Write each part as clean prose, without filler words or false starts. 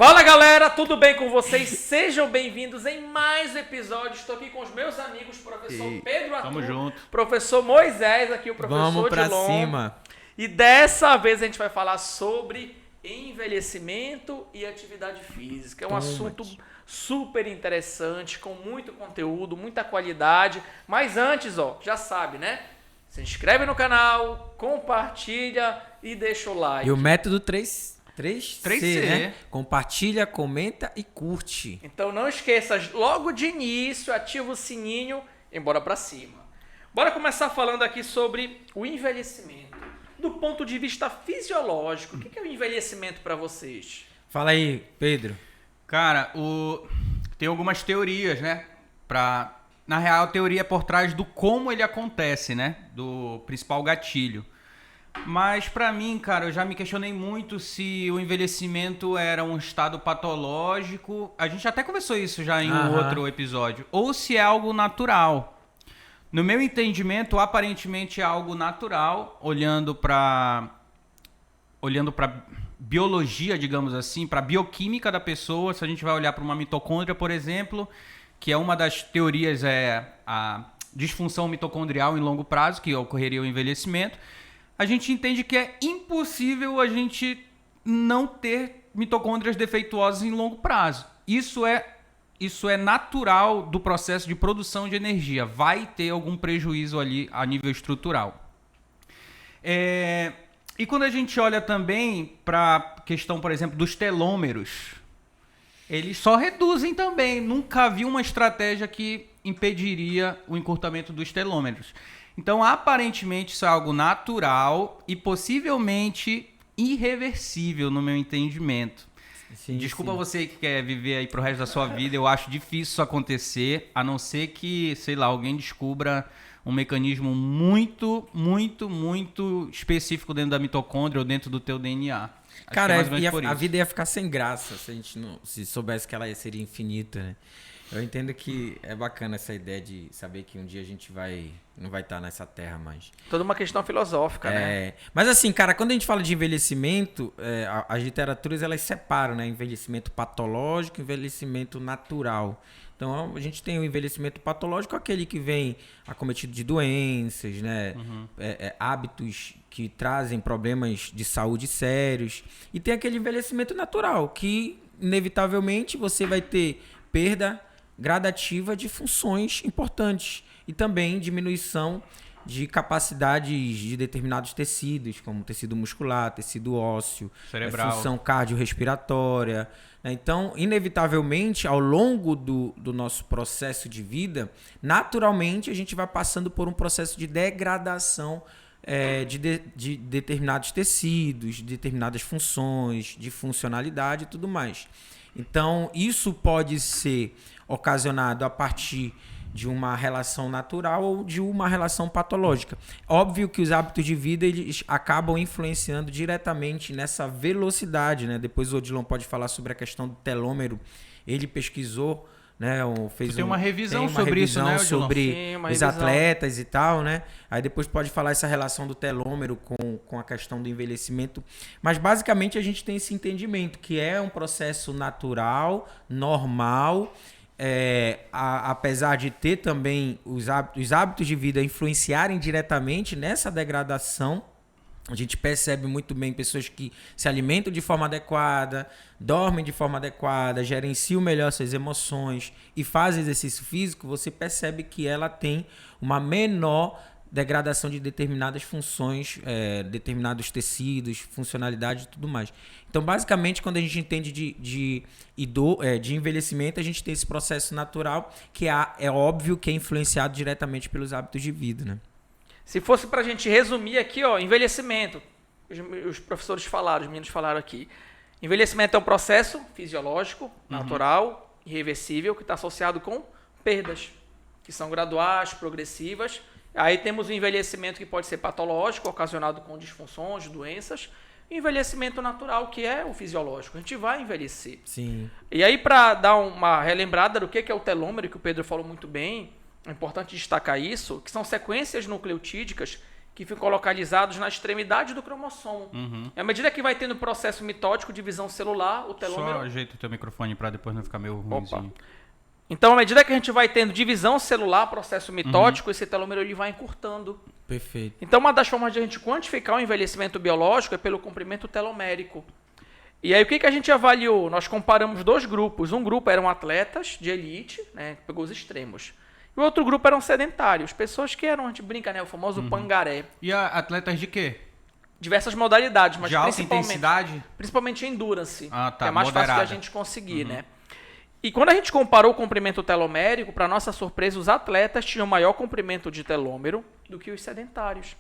Fala galera, tudo bem com vocês? Sejam bem-vindos em mais um episódio. Estou aqui com os meus amigos, professor Pedro Arthur, tamo junto. Professor Moisés, aqui o professor Vamos pra Dilon. cima. E dessa vez a gente vai falar sobre envelhecimento e atividade física. É um assunto super interessante, com muito conteúdo, muita qualidade. Mas antes, já sabe, né? Se inscreve no canal, compartilha e deixa o like. E o método 3C, 3C, né? Compartilha, comenta e curte. Então não esqueça, logo de início, ativa o sininho e bora pra cima. Bora começar falando aqui sobre o envelhecimento. Do ponto de vista fisiológico, o que é o envelhecimento para vocês? Fala aí, Pedro. Cara, tem algumas teorias, né? Na real, a teoria é por trás do como ele acontece, né? Do principal gatilho. Mas pra mim, cara, eu já me questionei muito se o envelhecimento era um estado patológico. A gente até conversou isso já em um outro episódio. Ou se é algo natural. No meu entendimento, aparentemente é algo natural, olhando para biologia, digamos assim, para bioquímica da pessoa. Se a gente vai olhar para uma mitocôndria, por exemplo, que é uma das teorias, é a disfunção mitocondrial em longo prazo, que ocorreria o envelhecimento, a gente entende que é impossível a gente não ter mitocôndrias defeituosas em longo prazo. Isso é natural do processo de produção de energia. Vai ter algum prejuízo ali a nível estrutural. E quando a gente olha também para a questão, por exemplo, dos telômeros, eles só reduzem também. Nunca vi uma estratégia que impediria o encurtamento dos telômeros. Então, aparentemente, isso é algo natural e possivelmente irreversível no meu entendimento. Sim, Desculpa sim. Você que quer viver aí pro resto da sua vida, eu acho difícil isso acontecer, a não ser que, sei lá, alguém descubra um mecanismo muito, muito, muito específico dentro da mitocôndria ou dentro do teu DNA. Acho Cara, que é mais ou menos por a isso. vida ia ficar sem graça se a gente se soubesse que ela seria infinita, né? Eu entendo que é bacana essa ideia de saber que um dia a gente não vai estar nessa terra mais. Toda uma questão filosófica, né? Mas assim, cara, quando a gente fala de envelhecimento, as literaturas elas separam, né? Envelhecimento patológico e envelhecimento natural. Então, a gente tem o envelhecimento patológico, aquele que vem acometido de doenças, né? Hábitos que trazem problemas de saúde sérios. E tem aquele envelhecimento natural, que inevitavelmente você vai ter perda gradativa de funções importantes e também diminuição de capacidades de determinados tecidos, como tecido muscular, tecido ósseo, cerebral, função cardiorrespiratória. Então, inevitavelmente, ao longo do nosso processo de vida, naturalmente a gente vai passando por um processo de degradação de determinados tecidos, de determinadas funções, de funcionalidade e tudo mais. Então, isso pode ser ocasionado a partir de uma relação natural ou de uma relação patológica. Óbvio que os hábitos de vida eles acabam influenciando diretamente nessa velocidade, né? Depois o Odilon pode falar sobre a questão do telômero. Ele pesquisou, né? Tem uma revisão sobre isso, né, Odilon? Sobre Sim, uma os revisão. atletas e tal, né? Aí depois pode falar essa relação do telômero com a questão do envelhecimento. Mas basicamente a gente tem esse entendimento que é um processo natural, normal. Apesar de ter também os hábitos de vida influenciarem diretamente nessa degradação, a gente percebe muito bem pessoas que se alimentam de forma adequada, dormem de forma adequada, gerenciam melhor suas emoções e fazem exercício físico, você percebe que ela tem uma menor degradação de determinadas funções, determinados tecidos, funcionalidade e tudo mais. Então, basicamente, quando a gente entende de envelhecimento, a gente tem esse processo natural que é óbvio que é influenciado diretamente pelos hábitos de vida, né? Se fosse pra gente resumir aqui, envelhecimento. Os professores falaram, os meninos falaram aqui. Envelhecimento é um processo fisiológico, natural, irreversível, que está associado com perdas, que são graduais, progressivas. Aí temos o envelhecimento que pode ser patológico, ocasionado com disfunções, doenças. E o envelhecimento natural, que é o fisiológico. A gente vai envelhecer. Sim. E aí, para dar uma relembrada do que é o telômero, que o Pedro falou muito bem, é importante destacar isso, que são sequências nucleotídicas que ficam localizados na extremidade do cromossomo. À medida que vai tendo processo mitótico, divisão celular, o telômero... Só ajeita o teu microfone para depois não ficar meio ruimzinho. Então, à medida que a gente vai tendo divisão celular, processo mitótico, esse telômero ele vai encurtando. Perfeito. Então, uma das formas de a gente quantificar o envelhecimento biológico é pelo comprimento telomérico. E aí, o que a gente avaliou? Nós comparamos 2 grupos. Um grupo eram atletas de elite, né, que pegou os extremos. E o outro grupo eram sedentários, pessoas que eram, a gente brinca, né, o famoso pangaré. E atletas de quê? Diversas modalidades, mas de alta intensidade? Principalmente endurance, Ah, tá, que é mais fácil moderada. de a gente conseguir, né? E quando a gente comparou o comprimento telomérico, para nossa surpresa, os atletas tinham maior comprimento de telômero do que os sedentários.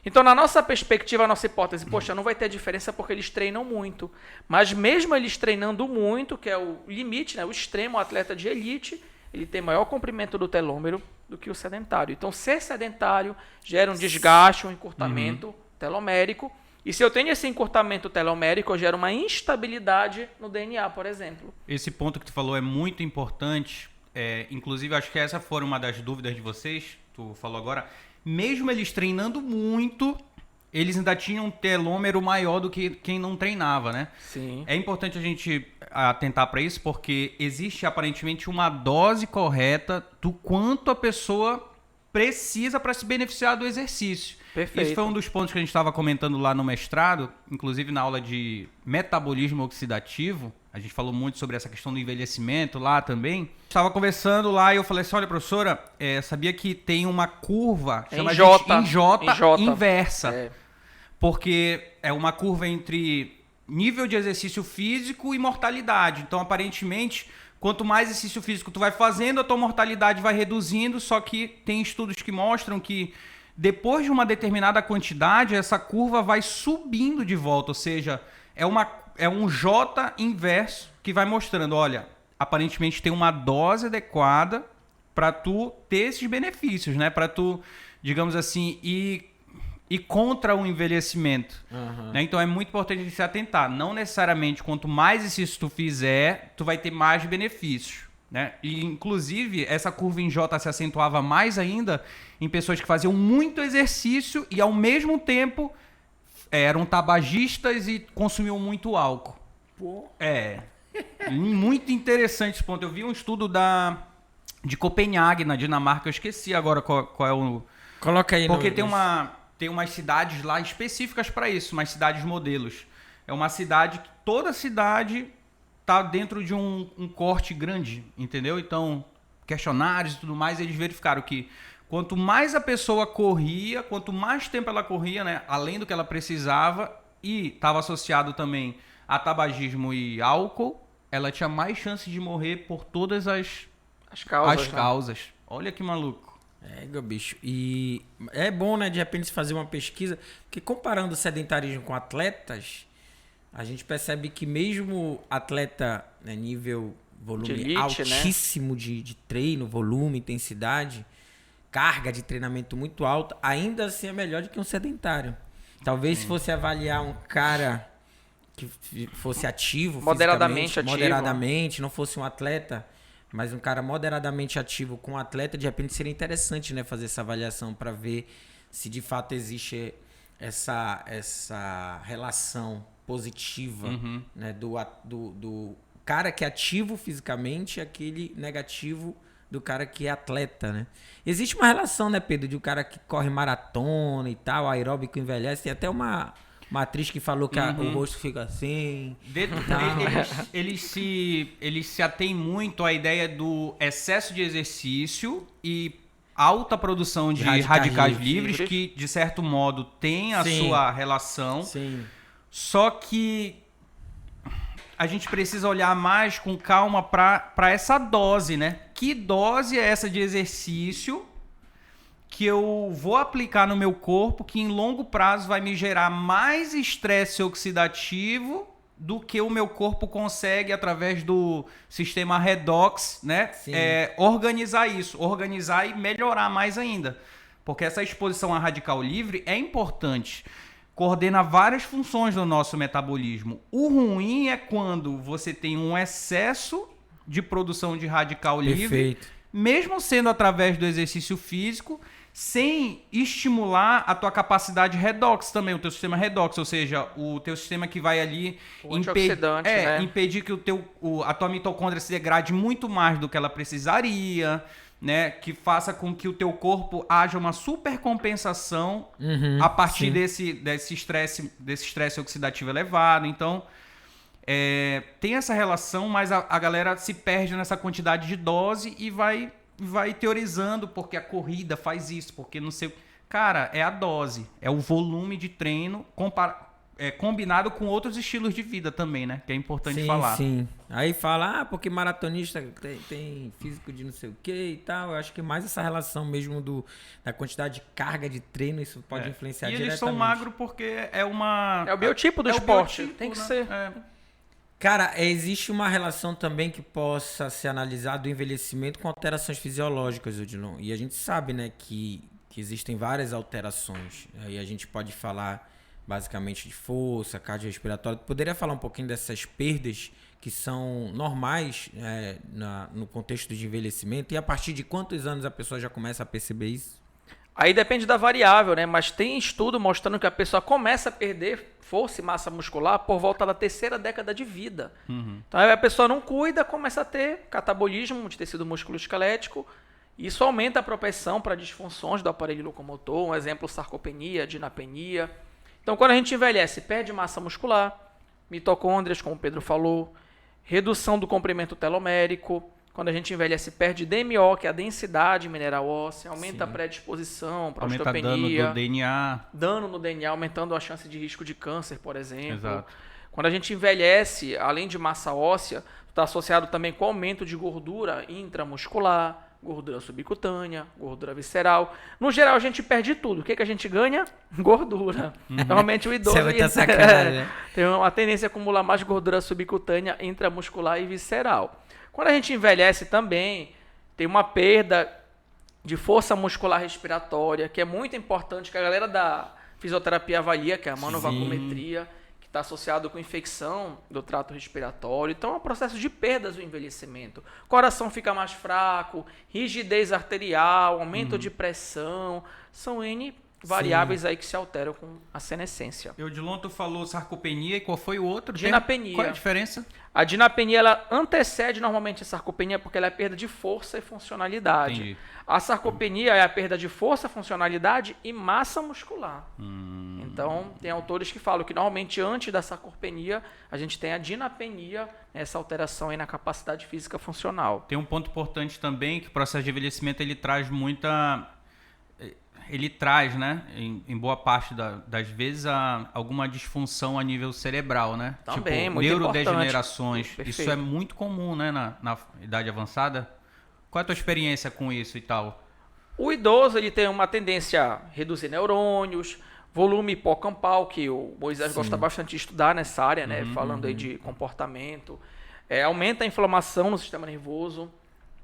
Então, na nossa perspectiva, a nossa hipótese, poxa, não vai ter diferença porque eles treinam muito. Mas mesmo eles treinando muito, que é o limite, né, o extremo, o atleta de elite, ele tem maior comprimento do telômero do que o sedentário. Então, ser sedentário gera um desgaste, um encurtamento telomérico. E se eu tenho esse encurtamento telomérico, eu gero uma instabilidade no DNA, por exemplo. Esse ponto que tu falou é muito importante. Inclusive, acho que essa foi uma das dúvidas de vocês. Tu falou agora. Mesmo eles treinando muito, eles ainda tinham um telômero maior do que quem não treinava, né? Sim. É importante a gente atentar para isso, porque existe aparentemente uma dose correta do quanto a pessoa precisa para se beneficiar do exercício. Perfeito. Esse foi um dos pontos que a gente estava comentando lá no mestrado, inclusive na aula de metabolismo oxidativo. A gente falou muito sobre essa questão do envelhecimento lá também. Estava conversando lá e eu falei assim, olha, professora, sabia que tem uma curva Em J J. inversa. Porque é uma curva entre nível de exercício físico e mortalidade. Então, aparentemente, quanto mais exercício físico tu vai fazendo, a tua mortalidade vai reduzindo, só que tem estudos que mostram que depois de uma determinada quantidade, essa curva vai subindo de volta, ou seja, é um J inverso que vai mostrando, olha, aparentemente tem uma dose adequada para tu ter esses benefícios, né? Para tu, digamos assim, ir contra o envelhecimento. Né? Então é muito importante a gente se atentar. Não necessariamente quanto mais exercício tu fizer, tu vai ter mais benefícios. Né? E, inclusive, essa curva em J se acentuava mais ainda em pessoas que faziam muito exercício e, ao mesmo tempo, eram tabagistas e consumiam muito álcool. Pô. Muito interessante esse ponto. Eu vi um estudo de Copenhague, na Dinamarca. Eu esqueci agora qual é o... Coloca aí. Porque tem umas cidades lá específicas para isso, umas cidades modelos. É uma cidade que toda cidade tá dentro de um corte grande, entendeu? Então, questionários e tudo mais, eles verificaram que quanto mais a pessoa corria, quanto mais tempo ela corria, né, além do que ela precisava, e estava associado também a tabagismo e álcool, ela tinha mais chance de morrer por todas as causas. Olha que maluco. Bicho. E é bom, né, de repente se fazer uma pesquisa, porque comparando o sedentarismo com atletas, a gente percebe que mesmo atleta, né, nível volume elite, altíssimo, né, de treino, volume, intensidade, carga de treinamento muito alta, ainda assim é melhor do que um sedentário. Talvez se fosse avaliar um cara que fosse ativo, moderadamente, não fosse um atleta, mas um cara moderadamente ativo com um atleta, de repente seria interessante, né, fazer essa avaliação para ver se de fato existe essa relação positiva, né, do cara que é ativo fisicamente e aquele negativo do cara que é atleta, né? Existe uma relação, né, Pedro, de um cara que corre maratona e tal, aeróbico envelhece. Tem até uma atriz que falou que o rosto fica assim. Eles se atêm muito à ideia do excesso de exercício e alta produção de radicais livres, que, de certo modo, tem a sua relação. Sim. Só que a gente precisa olhar mais com calma para essa dose, né? Que dose é essa de exercício que eu vou aplicar no meu corpo que em longo prazo vai me gerar mais estresse oxidativo do que o meu corpo consegue através do sistema redox, né? Organizar e melhorar mais ainda. Porque essa exposição a radical livre é importante. Coordena várias funções do nosso metabolismo. O ruim é quando você tem um excesso de produção de radical livre, mesmo sendo através do exercício físico, sem estimular a tua capacidade redox também, o teu sistema redox, ou seja, o teu sistema que vai ali antioxidante, né? impedir que a tua mitocôndria se degrade muito mais do que ela precisaria, né? Que faça com que o teu corpo haja uma supercompensação a partir desse estresse oxidativo elevado. Então, tem essa relação, mas a galera se perde nessa quantidade de dose e vai teorizando porque a corrida faz isso, porque não sei... Cara, é a dose, é o volume de treino combinado com outros estilos de vida também, né? Que é importante falar. Sim. Aí fala, porque maratonista tem físico de não sei o que e tal. Eu acho que mais essa relação mesmo da quantidade de carga de treino, isso pode influenciar diretamente. E eles são magros porque é o biotipo do esporte, biotipo, tem que né? ser. Cara, existe uma relação também que possa ser analisada do envelhecimento com alterações fisiológicas, Odilon. E a gente sabe, né, que existem várias alterações. Aí a gente pode falar basicamente de força, cardiorrespiratória. Poderia falar um pouquinho dessas perdas que são normais no contexto de envelhecimento? E a partir de quantos anos a pessoa já começa a perceber isso? Aí depende da variável, né? Mas tem estudo mostrando que a pessoa começa a perder força e massa muscular por volta da terceira década de vida. Então aí a pessoa não cuida, começa a ter catabolismo de tecido musculoesquelético. Isso aumenta a propensão para disfunções do aparelho locomotor. Um exemplo, sarcopenia, dinapenia. Então quando a gente envelhece, perde massa muscular, mitocôndrias, como o Pedro falou, redução do comprimento telomérico. Quando a gente envelhece, perde DMO, que é a densidade mineral óssea, aumenta a predisposição para osteopenia. Aumenta dano do DNA. Dano no DNA, aumentando a chance de risco de câncer, por exemplo. Exato. Quando a gente envelhece, além de massa óssea, está associado também com aumento de gordura intramuscular, gordura subcutânea, gordura visceral. No geral, a gente perde tudo. O que a gente ganha? Gordura. Normalmente o idoso tem uma tendência a acumular mais gordura subcutânea, intramuscular e visceral. Quando a gente envelhece também, tem uma perda de força muscular respiratória, que é muito importante, que a galera da fisioterapia avalia, que é a manovagometria, que está associado com infecção do trato respiratório. Então é um processo de perdas do envelhecimento. O coração fica mais fraco, rigidez arterial, aumento de pressão, são N variáveis aí que se alteram com a senescência. Odilon, tu falou sarcopenia e qual foi o outro? Dinapenia. Qual é a diferença? A dinapenia, ela antecede normalmente a sarcopenia porque ela é perda de força e funcionalidade. Entendi. A sarcopenia é a perda de força, funcionalidade e massa muscular. Então, tem autores que falam que normalmente antes da sarcopenia, a gente tem a dinapenia, essa alteração aí na capacidade física funcional. Tem um ponto importante também, que o processo de envelhecimento ele traz né, em boa parte das vezes, alguma disfunção a nível cerebral, né? Também, tipo, muito neurodegenerações. importante. Isso é muito comum, né, na idade avançada. Qual é a tua experiência com isso e tal? O idoso ele tem uma tendência a reduzir neurônios, volume hipocampal, que o Moisés gosta bastante de estudar nessa área, né? Falando aí de comportamento. Aumenta a inflamação no sistema nervoso.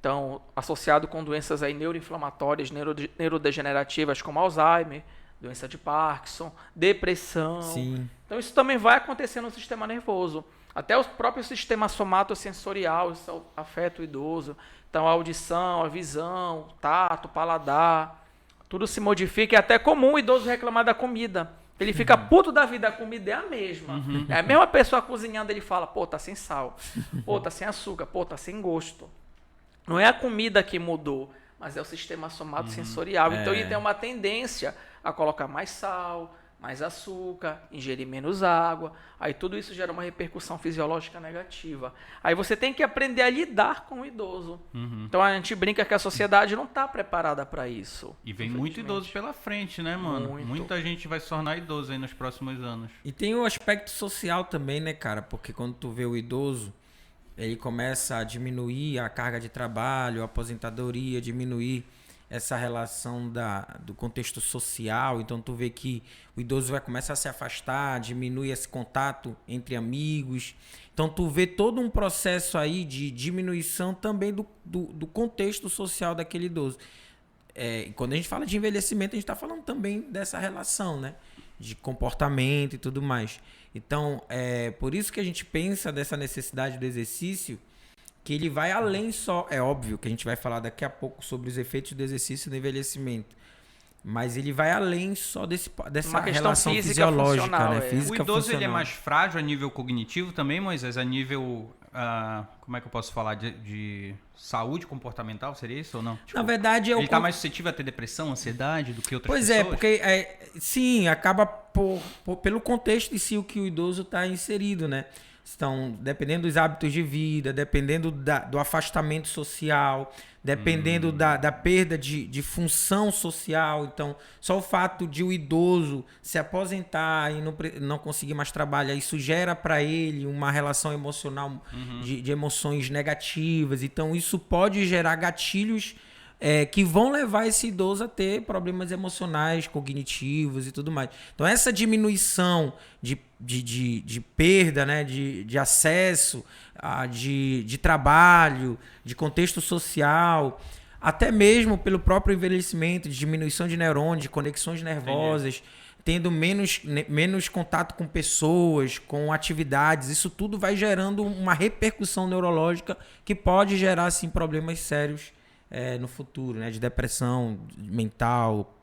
Então, associado com doenças aí neuroinflamatórias, neurodegenerativas como Alzheimer, doença de Parkinson, depressão. Sim. Então, isso também vai acontecer no sistema nervoso. Até o próprio sistema somatosensorial, isso afeta o idoso. Então, a audição, a visão, o tato, o paladar, tudo se modifica. É até comum o idoso reclamar da comida. Ele fica puto da vida, a comida é a mesma. É a mesma pessoa cozinhando, ele fala, pô, tá sem sal, pô, tá sem açúcar, pô, tá sem gosto. Não é a comida que mudou, mas é o sistema somatosensorial. Então ele tem uma tendência a colocar mais sal, mais açúcar, ingerir menos água. Aí tudo isso gera uma repercussão fisiológica negativa. Aí você tem que aprender a lidar com o idoso. Então a gente brinca que a sociedade não está preparada para isso. E vem muito idoso pela frente, né, mano? Muito. Muita gente vai se tornar idoso aí nos próximos anos. E tem o aspecto social também, né, cara? Porque quando tu vê o idoso, ele começa a diminuir a carga de trabalho, a aposentadoria, diminuir essa relação do contexto social. Então tu vê que o idoso vai começar a se afastar, diminui esse contato entre amigos. Então tu vê todo um processo aí de diminuição também do contexto social daquele idoso. Quando a gente fala de envelhecimento, a gente está falando também dessa relação, né? De comportamento e tudo mais. Então, por isso que a gente pensa dessa necessidade do exercício, que ele vai além só... É óbvio que a gente vai falar daqui a pouco sobre os efeitos do exercício no envelhecimento. Mas ele vai além só dessa Uma questão relação física, fisiológica, funcional, né? é. Física O idoso ele é funcional. mais frágil a nível cognitivo também, Moisés? A nível, como é que eu posso falar? De saúde comportamental, seria isso ou não? Tipo, Na verdade, ele está mais suscetível a ter depressão, ansiedade do que outras Pois pessoas? é, porque sim, acaba pelo contexto em si o que o idoso está inserido, né? Então, dependendo dos hábitos de vida, dependendo do afastamento social, dependendo da perda de função social. Então, só o fato de o idoso se aposentar e não conseguir mais trabalhar, isso gera para ele uma relação emocional de emoções negativas. Então, isso pode gerar gatilhos que vão levar esse idoso a ter problemas emocionais, cognitivos e tudo mais. Então, essa diminuição de perda, né, de acesso, de trabalho, de contexto social, até mesmo pelo próprio envelhecimento, de diminuição de neurônios, de conexões nervosas, tendo menos contato com pessoas, com atividades, isso tudo vai gerando uma repercussão neurológica que pode gerar, assim, problemas sérios no futuro, né? De depressão mental,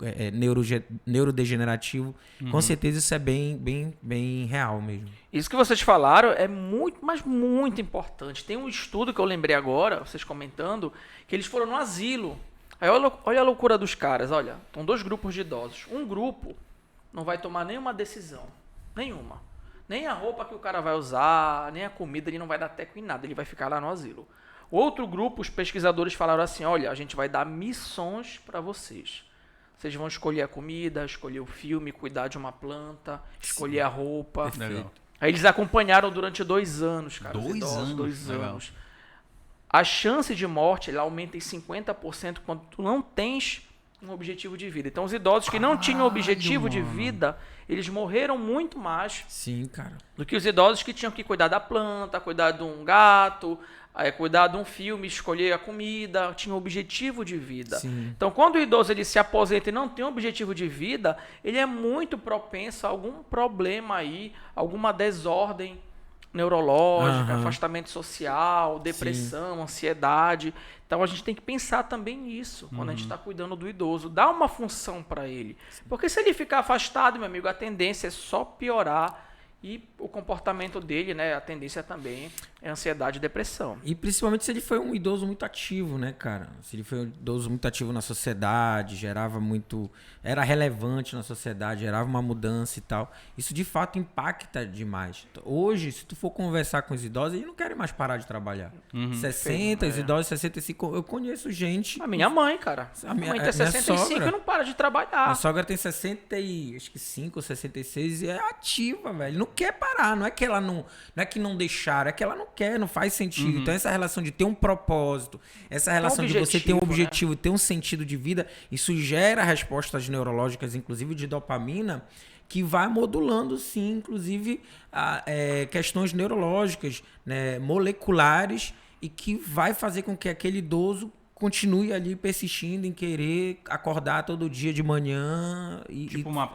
neurodegenerativo. Com certeza isso é bem real mesmo. Isso que vocês falaram é muito, mas muito importante. Tem um estudo que eu lembrei agora, vocês comentando, que eles foram no asilo. Aí olha a loucura dos caras, olha, estão 2 grupos de idosos. Um grupo não vai tomar nenhuma decisão, nenhuma. Nem a roupa que o cara vai usar, nem a comida, ele não vai dar teco em nada, ele vai ficar lá no asilo. Outro grupo, os pesquisadores falaram assim, olha, a gente vai dar missões para vocês. Vocês vão escolher a comida, escolher o filme, cuidar de uma planta, escolher a roupa. Legal. Aí eles acompanharam durante 2 anos, cara. 2 anos? 2 Legal. anos. A chance de morte, ela aumenta em 50% quando tu não tens um objetivo de vida. Então, os idosos que não tinham objetivo de vida, eles morreram muito mais Sim, cara. do que os idosos que tinham que cuidar da planta, cuidar de um gato, cuidar de um filme, escolher a comida, tinha um objetivo de vida. Sim. Então, quando o idoso ele se aposenta e não tem um objetivo de vida, ele é muito propenso a algum problema aí, alguma desordem neurológica, afastamento social, depressão, ansiedade. Então, a gente tem que pensar também nisso, quando a gente está cuidando do idoso. Dá uma função para ele. Porque se ele ficar afastado, meu amigo, a tendência é só piorar. E o comportamento dele, né, a tendência também é ansiedade e depressão. E principalmente se ele foi um idoso muito ativo, né, cara? Se ele foi um idoso muito ativo na sociedade, era relevante na sociedade, gerava uma mudança e tal. Isso de fato impacta demais. Hoje, se tu for conversar com os idosos, eles não querem mais parar de trabalhar. 60, os idosos 65, eu conheço gente... A minha mãe, cara. A minha mãe tem 65 e não para de trabalhar. A sogra tem 65 ou 66 e é ativa, velho. Não quer parar, não é que ela não é que não deixaram, é que ela não quer, não faz sentido. Então essa relação de ter um propósito, essa relação de você ter um objetivo, ter um sentido de vida, isso gera respostas neurológicas, inclusive de dopamina, que vai modulando sim, inclusive questões neurológicas, né, moleculares, e que vai fazer com que aquele idoso continue ali persistindo em querer acordar todo dia de manhã Tipo uma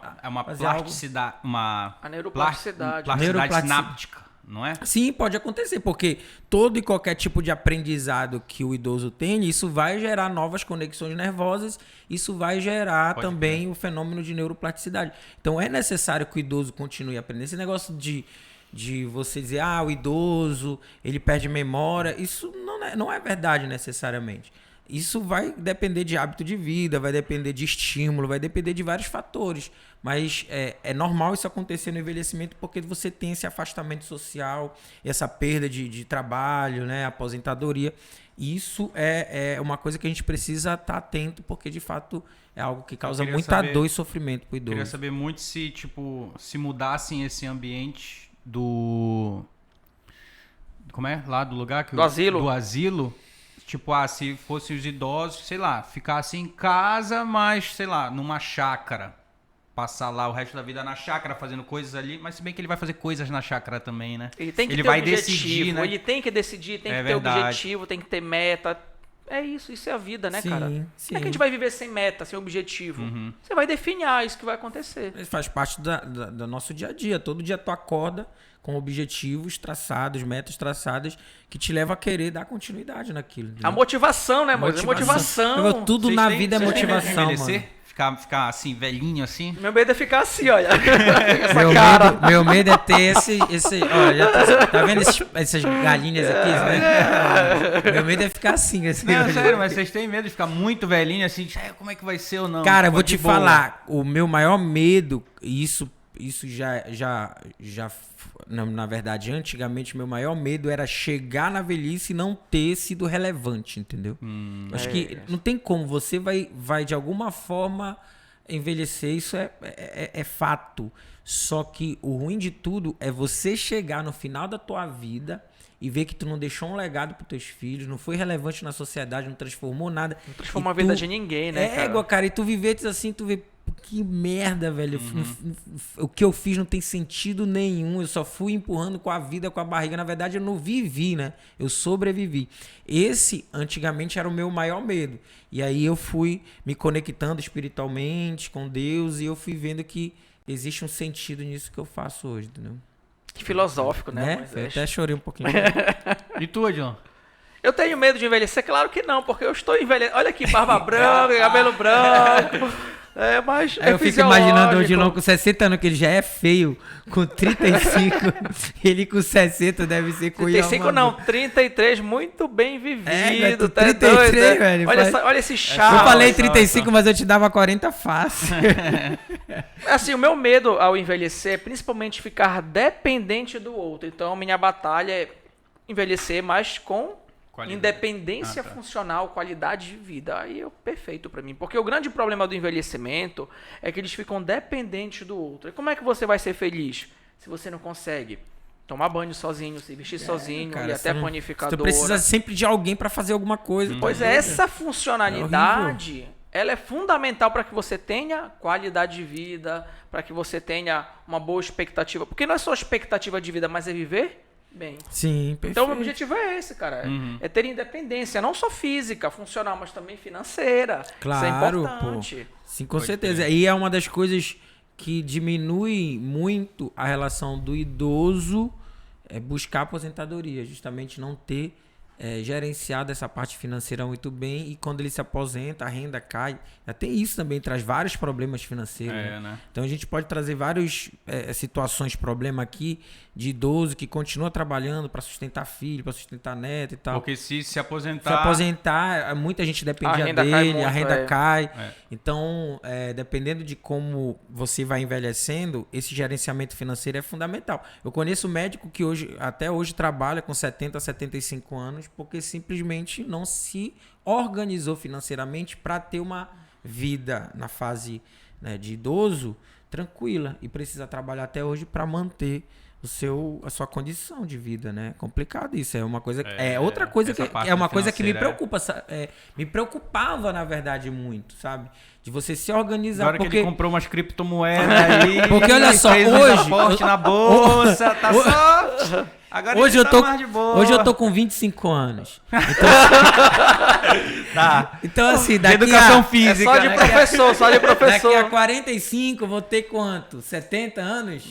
fazer plasticidade, A neuroplasticidade. Neuroplasticidade. sináptica, não é? Sim, pode acontecer, porque todo e qualquer tipo de aprendizado que o idoso tem, isso vai gerar novas conexões nervosas, isso vai gerar também o fenômeno de neuroplasticidade. Então é necessário que o idoso continue aprendendo. Esse negócio de você dizer, o idoso, ele perde memória, isso não é verdade necessariamente. Isso vai depender de hábito de vida, vai depender de estímulo, vai depender de vários fatores. Mas é normal isso acontecer no envelhecimento porque você tem esse afastamento social, essa perda de trabalho, né, aposentadoria. E isso é uma coisa que a gente precisa estar atento porque, de fato, é algo que causa muita dor e sofrimento para o idoso. Eu queria saber muito se mudassem esse ambiente do... Como é? Lá do lugar? Do asilo. Do asilo. Tipo, se fossem os idosos, sei lá, ficassem em casa, mas, sei lá, numa chácara. Passar lá o resto da vida na chácara, fazendo coisas ali. Mas se bem que ele vai fazer coisas na chácara também, né? Ele tem que ter vai objetivo, decidir, né? Ele tem que decidir, tem que ter objetivo, tem que ter meta. É isso é a vida, né, cara? Sim. Como é que a gente vai viver sem meta, sem objetivo? Você vai definir isso que vai acontecer. Isso faz parte do nosso dia a dia. Todo dia tu acorda com objetivos traçados, metas traçadas, que te levam a querer dar continuidade naquilo. Entendeu? A motivação, né, mano? Motivação. Tudo na vida é motivação, mano. Ficar assim, velhinho assim? Meu medo é ficar assim, olha. Essa cara. Meu medo é ter esse olha, tá vendo essas galinhas aqui, né? Meu medo é ficar assim. Não, sério, mas vocês têm medo de ficar muito velhinho assim, como é que vai ser ou não? Cara, eu vou De te boa. falar, o meu maior medo, e isso já na verdade, antigamente, meu maior medo era chegar na velhice e não ter sido relevante, entendeu? Acho que não tem como, você vai de alguma forma envelhecer, isso é fato. Só que o ruim de tudo é você chegar no final da tua vida e ver que tu não deixou um legado pros teus filhos, não foi relevante na sociedade, não transformou nada. Não transformou a vida de ninguém, né, cara? Cara, e tu viveres assim, tu vê, que merda, velho. O que eu fiz não tem sentido nenhum. Eu só fui empurrando com a vida, com a barriga. Na verdade, eu não vivi, né? Eu sobrevivi. Esse, antigamente, era o meu maior medo. E aí eu fui me conectando espiritualmente com Deus e eu fui vendo que existe um sentido nisso que eu faço hoje, entendeu? Que filosófico, né? Eu até chorei um pouquinho. E tu, John? Eu tenho medo de envelhecer? Claro que não, porque eu estou envelhecendo. Olha aqui, barba branca, cabelo branco. Mas eu fico imaginando o Odilon com 60 anos, que ele já é feio, com 35, ele com 60 deve ser com 35 não, 33, muito bem vivido. 33, doido, velho. Olha esse charme. Eu falei 35, mas eu te dava 40 fácil. Assim, o meu medo ao envelhecer é principalmente ficar dependente do outro. Então, minha batalha é envelhecer, mas com independência funcional, qualidade de vida. Aí é perfeito pra mim. Porque o grande problema do envelhecimento é que eles ficam dependentes do outro. E como é que você vai ser feliz se você não consegue tomar banho sozinho, se vestir sozinho, cara, ir até a panificadora? Tu precisa sempre de alguém pra fazer alguma coisa. Pois é, essa funcionalidade, ela é fundamental para que você tenha qualidade de vida, para que você tenha uma boa expectativa. Porque não é só expectativa de vida, mas é viver bem. Sim, perfeito. Então, o meu objetivo é esse, cara. É ter independência, não só física, funcional, mas também financeira. Claro, isso é importante. Pô. Sim, com certeza. E é uma das coisas que diminui muito a relação do idoso buscar aposentadoria. Justamente não ter gerenciado essa parte financeira muito bem. E quando ele se aposenta, a renda cai. Até isso também traz vários problemas financeiros. Né? Então, a gente pode trazer várias situações, problema aqui de idoso que continua trabalhando para sustentar filho, para sustentar neto e tal. Porque se aposentar, muita gente depende dele, a renda cai. Então, dependendo de como você vai envelhecendo, esse gerenciamento financeiro é fundamental. Eu conheço médico que até hoje trabalha com 70 a 75 anos porque simplesmente não se organizou financeiramente para ter uma vida na fase, né, de idoso tranquila e precisa trabalhar até hoje para manter a sua condição de vida, né? Complicado isso, é uma coisa, outra coisa que é uma coisa que me preocupa, me preocupava na verdade muito, sabe? De você se organizar. Agora que ele comprou umas criptomoedas aí, porque olha só, hoje aporte na bolsa, tá só. Agora hoje eu tô mais de boa. Hoje eu tô com 25 anos. Então assim, daqui educação física, só de professor, Daqui a 45 eu vou ter quanto? 70 anos?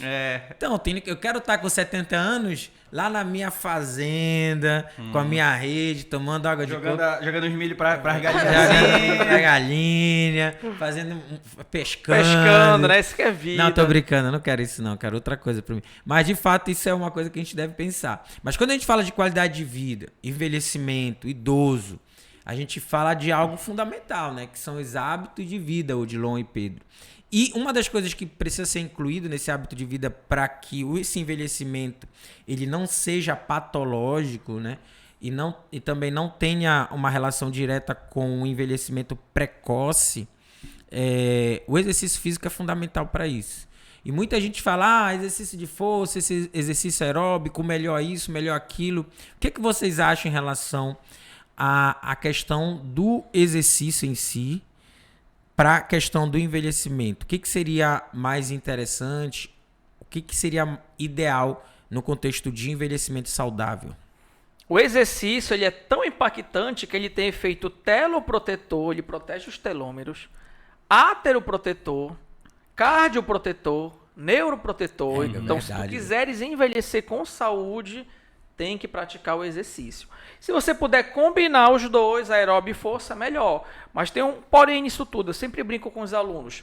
Então, eu quero estar com 70 anos lá na minha fazenda, com a minha rede, tomando água de coco. Jogando os milho para as galinhas. Pra galinha, pescando. Pescando, né? Isso que é vida. Não, tô brincando, eu não quero isso não, eu quero outra coisa pra mim. Mas de fato isso é uma coisa que a gente deve pensar. Mas quando a gente fala de qualidade de vida, envelhecimento, idoso, a gente fala de algo fundamental, né? Que são os hábitos de vida, Odilon e Pedro. E uma das coisas que precisa ser incluído nesse hábito de vida para que esse envelhecimento ele não seja patológico, né? E também não tenha uma relação direta com o envelhecimento precoce, o exercício físico é fundamental para isso. E muita gente fala, exercício de força, esse exercício aeróbico, melhor isso, melhor aquilo. O que vocês acham em relação à questão do exercício em si para a questão do envelhecimento? O que seria mais interessante? O que seria ideal no contexto de envelhecimento saudável? O exercício ele é tão impactante que ele tem efeito teloprotetor, ele protege os telômeros, ateroprotetor, cardioprotetor, neuroprotetor. Então, se tu quiseres envelhecer com saúde, tem que praticar o exercício. Se você puder combinar os dois, aeróbio e força, melhor. Mas tem um porém nisso tudo. Eu sempre brinco com os alunos.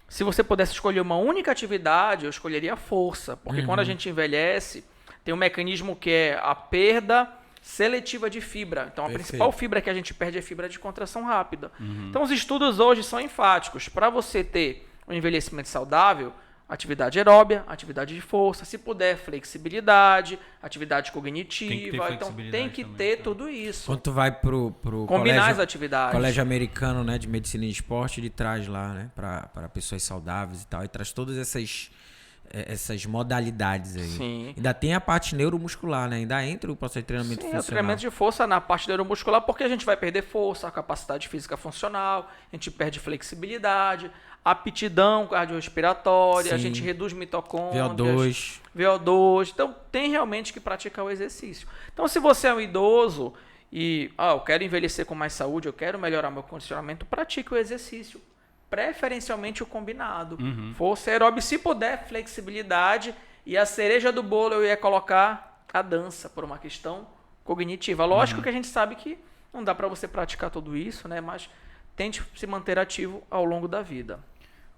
Se você pudesse escolher uma única atividade, eu escolheria a força. Porque quando a gente envelhece, tem um mecanismo que é a perda seletiva de fibra. Então, a principal fibra que a gente perde é a fibra de contração rápida. Então, os estudos hoje são enfáticos. Para você ter um envelhecimento saudável, atividade aeróbia, atividade de força, se puder, flexibilidade, atividade cognitiva. Então, tem que ter tudo isso. Quando tu vai pro combinar as atividades. Colégio americano, né, de medicina e esporte, ele traz lá, né, para pessoas saudáveis e tal, e traz todas essas modalidades aí. Sim. Ainda tem a parte neuromuscular, né? Ainda entra o processo de treinamento funcional. O treinamento de força na parte neuromuscular, porque a gente vai perder força, a capacidade física funcional, a gente perde flexibilidade, aptidão cardiorrespiratória, a gente reduz mitocôndrias, VO2. Então, tem realmente que praticar o exercício. Então, se você é um idoso e eu quero envelhecer com mais saúde, eu quero melhorar meu condicionamento, pratique o exercício. Preferencialmente o combinado. Força aeróbica, se puder, flexibilidade. E a cereja do bolo eu ia colocar a dança, por uma questão cognitiva. Lógico que a gente sabe que não dá para você praticar tudo isso, né? Mas tente se manter ativo ao longo da vida.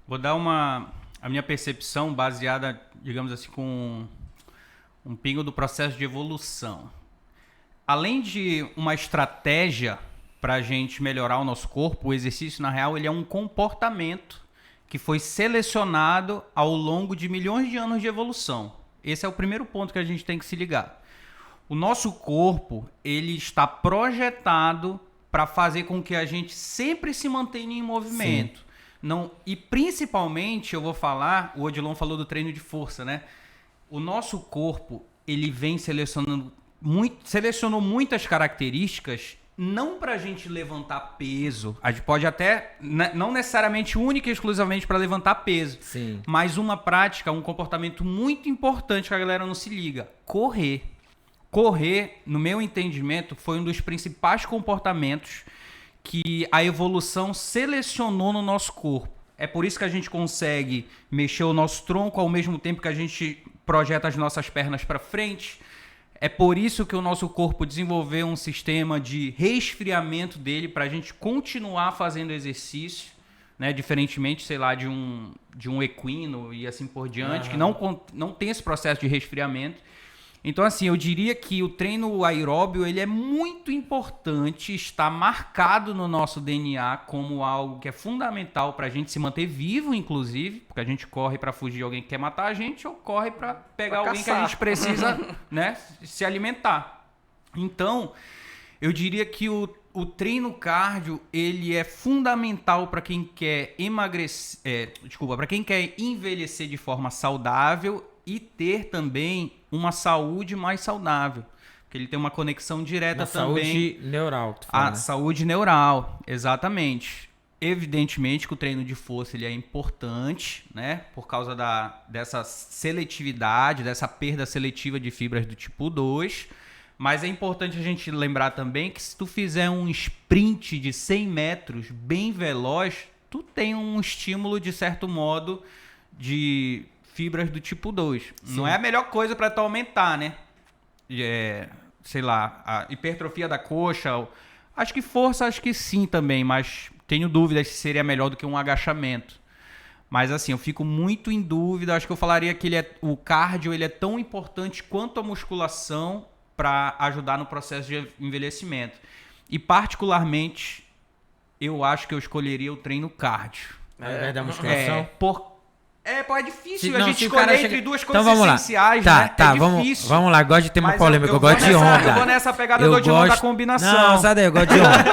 Vou dar a minha percepção baseada, digamos assim, com um pingo do processo de evolução. Além de uma estratégia para a gente melhorar o nosso corpo, o exercício, na real, ele é um comportamento que foi selecionado ao longo de milhões de anos de evolução. Esse é o primeiro ponto que a gente tem que se ligar. O nosso corpo, ele está projetado para fazer com que a gente sempre se mantenha em movimento. Não, e principalmente, eu vou falar, o Odilon falou do treino de força, né? O nosso corpo, ele vem selecionou muitas características não para a gente levantar peso. A gente pode até, não necessariamente única e exclusivamente para levantar peso. Sim. Mas uma prática, um comportamento muito importante que a galera não se liga. Correr. Correr, no meu entendimento, foi um dos principais comportamentos que a evolução selecionou no nosso corpo. É por isso que a gente consegue mexer o nosso tronco ao mesmo tempo que a gente projeta as nossas pernas para frente. É por isso que o nosso corpo desenvolveu um sistema de resfriamento dele para a gente continuar fazendo exercício, né? Diferentemente, sei lá, de um equino e assim por diante, que não tem esse processo de resfriamento. Então, assim, eu diria que o treino aeróbio ele é muito importante, está marcado no nosso DNA como algo que é fundamental para a gente se manter vivo, inclusive, porque a gente corre para fugir de alguém que quer matar a gente ou corre para pegar alguém que a gente precisa, né, se alimentar. Então, eu diria que o treino cardio ele é fundamental para quem quer emagrecer, para quem quer envelhecer de forma saudável e ter também uma saúde mais saudável, porque ele tem uma conexão direta também. Saúde neural. Tu fala, a saúde neural, exatamente. Evidentemente que o treino de força ele é importante, né? Por causa dessa seletividade, dessa perda seletiva de fibras do tipo 2. Mas é importante a gente lembrar também que se tu fizer um sprint de 100 metros bem veloz, tu tem um estímulo, de certo modo, de fibras do tipo 2. Sim. Não é a melhor coisa para tu aumentar, né? Sei lá, a hipertrofia da coxa. Acho que força, acho que sim também, mas tenho dúvidas se seria melhor do que um agachamento. Mas assim, eu fico muito em dúvida. Acho que eu falaria que o cardio ele é tão importante quanto a musculação para ajudar no processo de envelhecimento. E particularmente, eu acho que eu escolheria o treino cardio. Ao invés da musculação? É difícil a gente escolher entre duas coisas então, essenciais, né? Tá, difícil. Vamos lá, gosto de tema polêmico, eu gosto de onda. Eu vou nessa pegada do Odilon da combinação. Não, sai daí, eu gosto de onda.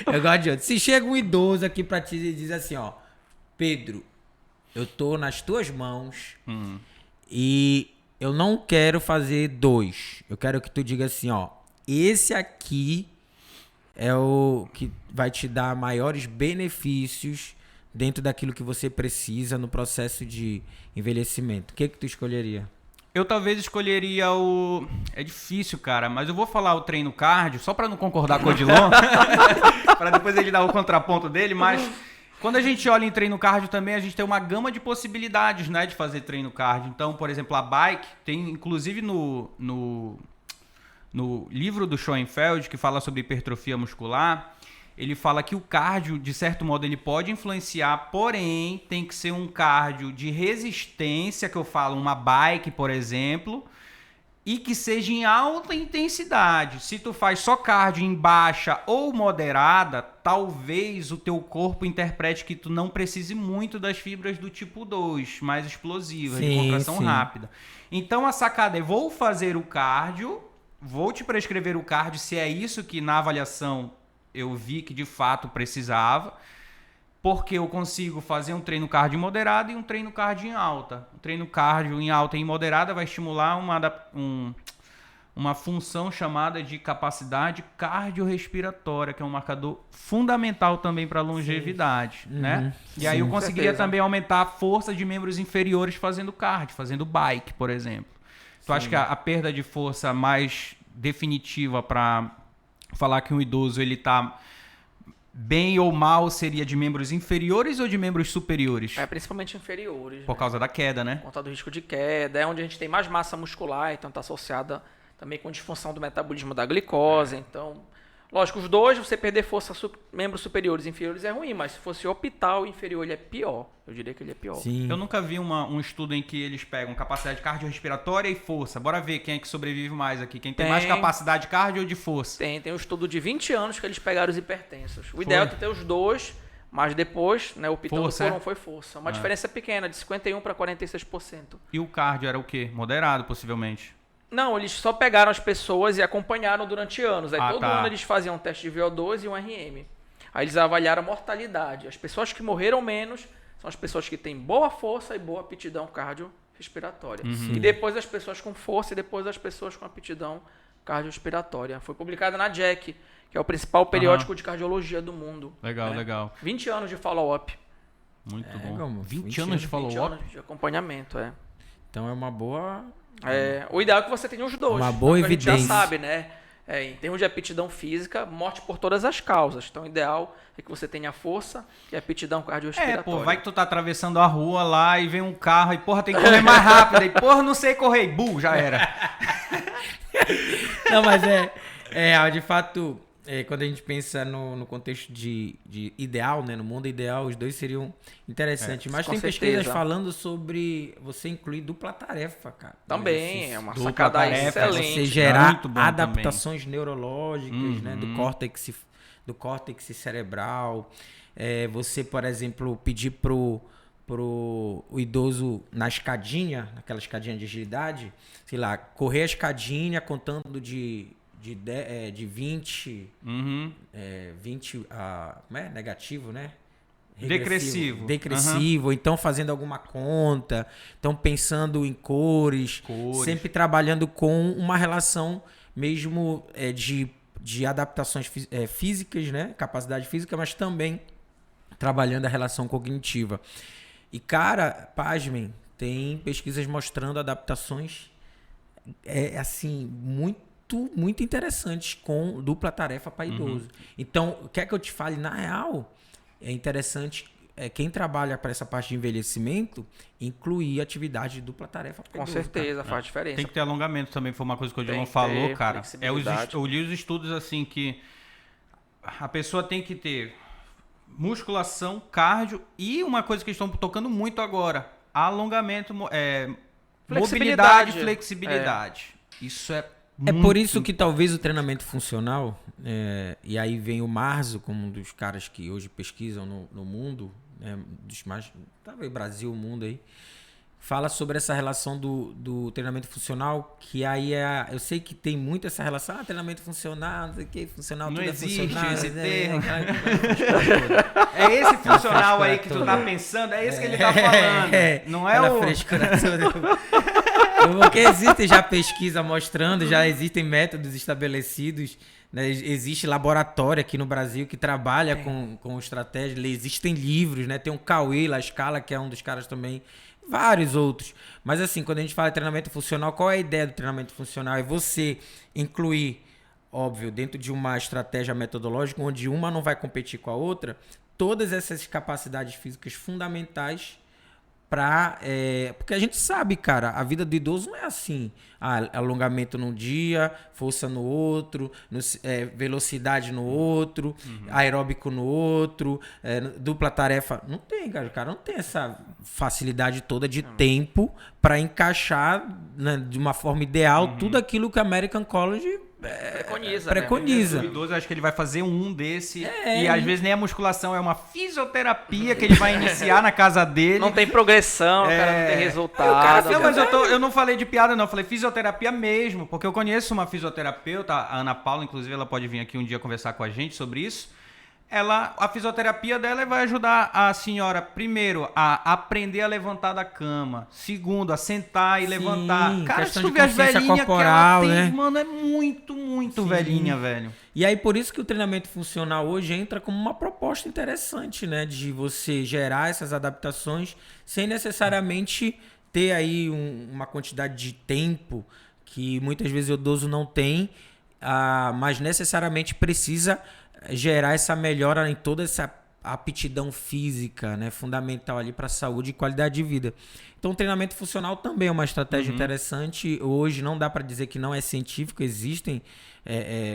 Eu gosto de onda. Se chega um idoso aqui pra ti e diz assim, ó, Pedro, eu tô nas tuas mãos e eu não quero fazer 2. Eu quero que tu diga assim, ó, esse aqui é o que vai te dar maiores benefícios dentro daquilo que você precisa no processo de envelhecimento. O que tu escolheria? Eu talvez escolheria o... É difícil, cara, mas eu vou falar o treino cardio, só para não concordar com o Odilon, para depois ele dar o contraponto dele, mas Quando a gente olha em treino cardio também, a gente tem uma gama de possibilidades, né, de fazer treino cardio. Então, por exemplo, a bike, tem inclusive no livro do Schoenfeld, que fala sobre hipertrofia muscular, ele fala que o cardio, de certo modo, ele pode influenciar, porém, tem que ser um cardio de resistência, que eu falo, uma bike, por exemplo, e que seja em alta intensidade. Se tu faz só cardio em baixa ou moderada, talvez o teu corpo interprete que tu não precise muito das fibras do tipo 2, mais explosivas, de contração rápida. Então a sacada é, vou fazer o cardio, vou te prescrever o cardio se é isso que na avaliação eu vi que de fato precisava, porque eu consigo fazer um treino cardio moderado e um treino cardio em alta. O treino cardio em alta e em moderada vai estimular uma função chamada de capacidade cardiorrespiratória, que é um marcador fundamental também para a longevidade, né? E aí eu conseguiria também aumentar a força de membros inferiores fazendo cardio, fazendo bike, por exemplo. Tu acha que a perda de força mais definitiva para falar que um idoso ele está bem ou mal seria de membros inferiores ou de membros superiores? Principalmente inferiores. Por causa da queda, né? Por conta do risco de queda. É onde a gente tem mais massa muscular, então está associada também com disfunção do metabolismo da glicose. Então, lógico, os dois, você perder força, membros superiores e inferiores é ruim, mas se fosse optar o inferior, ele é pior. Eu diria que ele é pior. Sim. Eu nunca vi um estudo em que eles pegam capacidade cardiorrespiratória e força. Bora ver quem é que sobrevive mais aqui. Quem tem mais capacidade cardio ou de força? Tem um estudo de 20 anos que eles pegaram os hipertensos. O ideal é ter os dois, mas depois, né, optando por um foi força. Uma diferença pequena, de 51% para 46%. E o cardio era o quê? Moderado, possivelmente? Não, eles só pegaram as pessoas e acompanharam durante anos. Aí todo ano eles faziam um teste de VO2 e um RM. Aí eles avaliaram a mortalidade. As pessoas que morreram menos são as pessoas que têm boa força e boa aptidão cardiorrespiratória. E depois as pessoas com força e depois as pessoas com aptidão cardiorrespiratória. Foi publicada na JACC, que é o principal periódico de cardiologia do mundo. Legal, legal. 20 anos de follow-up. Muito bom. Como? 20 anos de 20 follow-up? anos de acompanhamento, Então é uma boa... O ideal é que você tenha os dois. Uma boa evidência. A gente já sabe, né? Em termos de aptidão física, morte por todas as causas. Então, o ideal é que você tenha força e aptidão cardiorrespiratória. Vai que tu tá atravessando a rua lá e vem um carro e, porra, tem que correr mais rápido. E, porra, não sei correr. Já era. Não, mas de fato, quando a gente pensa no contexto de ideal, né? No mundo ideal, os dois seriam interessantes. Mas tem pesquisas falando sobre você incluir dupla tarefa, cara. Também, é uma sacada excelente. Você gerar adaptações neurológicas, né? Do córtex cerebral. Você, por exemplo, pedir pro idoso na escadinha, naquela escadinha de agilidade, sei lá, correr a escadinha contando de 20, 20 como é? Negativo, né? Decressivo, então fazendo alguma conta, então pensando em cores, sempre trabalhando com uma relação mesmo de adaptações físicas, né? Capacidade física, mas também trabalhando a relação cognitiva. E, cara, pasmem, tem pesquisas mostrando adaptações assim, muito interessantes com dupla tarefa para idoso. Então, o que é que eu te fale? Na real, é interessante quem trabalha para essa parte de envelhecimento incluir atividade de dupla tarefa para idoso. Com certeza, faz diferença. Tem que ter alongamento também, foi uma coisa que o Dilon falou, cara. Eu li os estudos assim que a pessoa tem que ter musculação, cardio e uma coisa que estão tocando muito agora, alongamento, mobilidade, flexibilidade. Isso é por isso que talvez o treinamento funcional, e aí vem o Marzo como um dos caras que hoje pesquisam no mundo, dos mais, talvez Brasil, o mundo aí, fala sobre essa relação do treinamento funcional, que aí eu sei que tem muito essa relação, treinamento funcional, não sei o que, funcional, não tudo existe funcional. Esse termo. É esse funcional aí que tu tá pensando, é esse que ele tá falando. Não é o... frescura porque existe já pesquisa mostrando, já existem métodos estabelecidos, né? Existe laboratório aqui no Brasil que trabalha com estratégia, existem livros, né? Tem um Cauê, La Scala, que é um dos caras também, vários outros. Mas assim, quando a gente fala de treinamento funcional, qual é a ideia do treinamento funcional? É você incluir, óbvio, dentro de uma estratégia metodológica, onde uma não vai competir com a outra, todas essas capacidades físicas fundamentais porque a gente sabe, cara, a vida do idoso não é assim. Alongamento num dia, força no outro, velocidade no outro, aeróbico no outro, dupla tarefa. Não tem, cara. O cara não tem essa facilidade toda de tempo para encaixar, né, de uma forma ideal tudo aquilo que a American College preconiza. O idoso, acho que ele vai fazer um desse e às vezes nem a musculação, é uma fisioterapia que ele vai iniciar na casa dele. Não tem progressão, o cara não tem resultado. Não, mas eu não falei de piada, não. Eu falei fisioterapia mesmo, porque eu conheço uma fisioterapeuta, a Ana Paula, inclusive ela pode vir aqui um dia conversar com a gente sobre isso. A fisioterapia dela vai ajudar a senhora, primeiro, a aprender a levantar da cama. Segundo, a sentar e levantar. Cara, se tu vê as velhinhas que ela tem, né? Mano, é muito velhinha, velho. E aí, por isso que o treinamento funcional hoje entra como uma proposta interessante, né? De você gerar essas adaptações sem necessariamente ter aí uma quantidade de tempo que muitas vezes o idoso não tem, mas necessariamente precisa gerar essa melhora em toda essa aptidão física, né, fundamental ali para a saúde e qualidade de vida. Então, o treinamento funcional também é uma estratégia interessante. Hoje não dá para dizer que não é científico, existem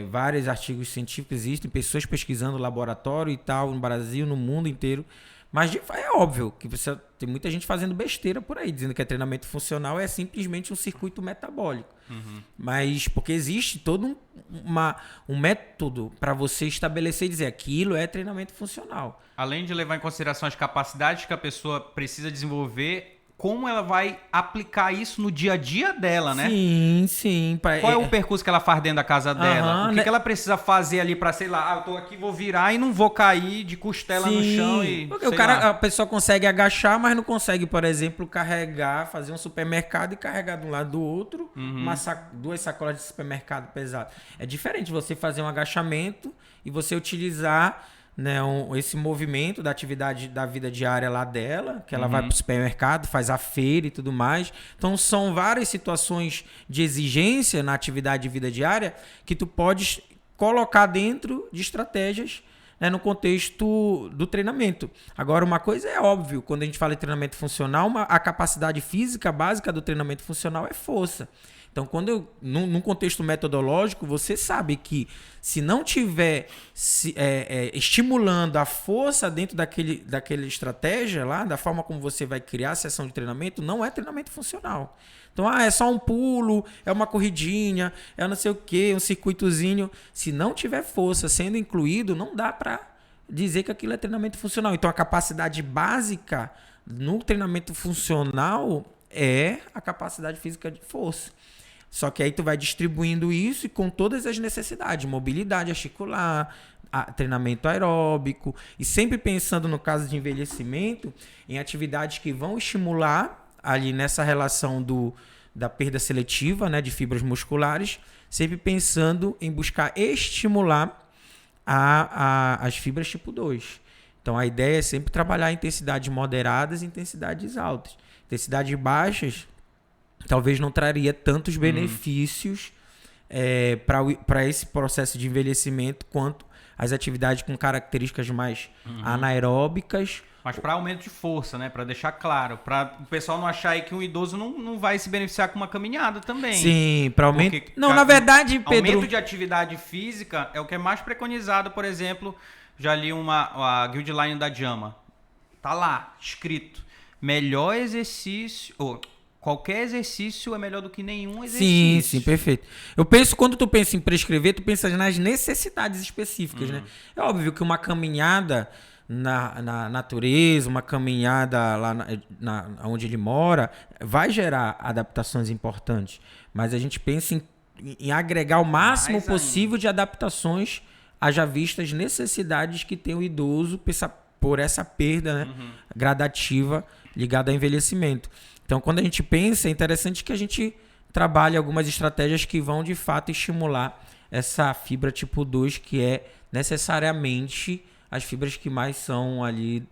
vários artigos científicos, existem pessoas pesquisando no laboratório e tal, no Brasil, no mundo inteiro. Mas é óbvio que tem muita gente fazendo besteira por aí, dizendo que treinamento funcional é simplesmente um circuito metabólico. Mas porque existe todo um método para você estabelecer e dizer aquilo é treinamento funcional. Além de levar em consideração as capacidades que a pessoa precisa desenvolver, como ela vai aplicar isso no dia a dia dela, né? Sim. Qual é o percurso que ela faz dentro da casa dela? O que ela precisa fazer ali para, sei lá, eu tô aqui, vou virar e não vou cair de costela no chão e... Porque a pessoa consegue agachar, mas não consegue, por exemplo, fazer um supermercado e carregar de um lado do outro, duas sacolas de supermercado pesado. É diferente você fazer um agachamento e você utilizar, né, esse movimento da atividade da vida diária lá dela, que ela vai para o supermercado, faz a feira e tudo mais. Então, são várias situações de exigência na atividade de vida diária que tu podes colocar dentro de estratégias, né, no contexto do treinamento. Agora, uma coisa é óbvio, quando a gente fala em treinamento funcional, a capacidade física básica do treinamento funcional é força. Então, num contexto metodológico, você sabe que se não tiver estimulando a força dentro daquela estratégia lá, da forma como você vai criar a sessão de treinamento, não é treinamento funcional. Então, é só um pulo, é uma corridinha, é não sei o quê, um circuitozinho. Se não tiver força sendo incluído, não dá para dizer que aquilo é treinamento funcional. Então, a capacidade básica no treinamento funcional é a capacidade física de força. Só que aí tu vai distribuindo isso e com todas as necessidades, mobilidade articular, treinamento aeróbico, e sempre pensando no caso de envelhecimento, em atividades que vão estimular ali nessa relação da perda seletiva, né, de fibras musculares, sempre pensando em buscar estimular as fibras tipo 2. Então a ideia é sempre trabalhar intensidades moderadas e intensidades altas. Intensidades baixas talvez não traria tantos benefícios para esse processo de envelhecimento quanto as atividades com características mais anaeróbicas. Mas para aumento de força, né? Para deixar claro, para o pessoal não achar aí que um idoso não vai se beneficiar com uma caminhada também. Sim, para aumento... Não, na verdade, Pedro... Aumento de atividade física é o que é mais preconizado, por exemplo, já li a guideline da JAMA. Tá lá, escrito. Melhor exercício... Qualquer exercício é melhor do que nenhum exercício. Sim, perfeito. Quando tu pensa em prescrever, tu pensa nas necessidades específicas, né? É óbvio que uma caminhada na natureza, uma caminhada lá onde ele mora, vai gerar adaptações importantes. Mas a gente pensa em agregar o máximo possível de adaptações, haja vista as necessidades que tem o idoso por essa perda, né, gradativa ligada ao envelhecimento. Então, quando a gente pensa, é interessante que a gente trabalhe algumas estratégias que vão, de fato, estimular essa fibra tipo 2, que é necessariamente as fibras que mais são ali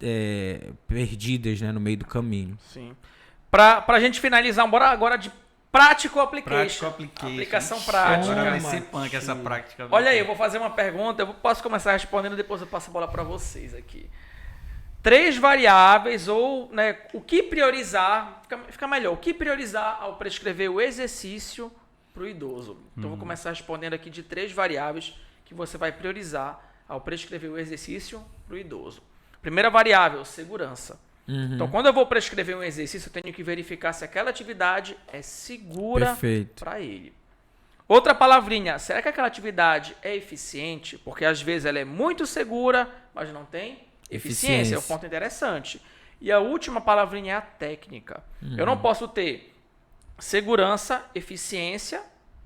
perdidas, né, no meio do caminho. Sim. Pra gente finalizar, bora agora de Practical Application. Aplicação prática. Agora vai ser punk essa prática. Olha aí, eu vou fazer uma pergunta, posso começar respondendo, depois eu passo a bola para vocês aqui. 3 variáveis ou, né, o que priorizar, fica melhor, o que priorizar ao prescrever o exercício para o idoso. Então, vou começar respondendo aqui de 3 variáveis que você vai priorizar ao prescrever o exercício para o idoso. Primeira variável, segurança. Então, quando eu vou prescrever um exercício, eu tenho que verificar se aquela atividade é segura para ele. Outra palavrinha, será que aquela atividade é eficiente? Porque às vezes ela é muito segura, mas não tem eficiência. É um ponto interessante. E a última palavrinha é a técnica. Eu não posso ter segurança, eficiência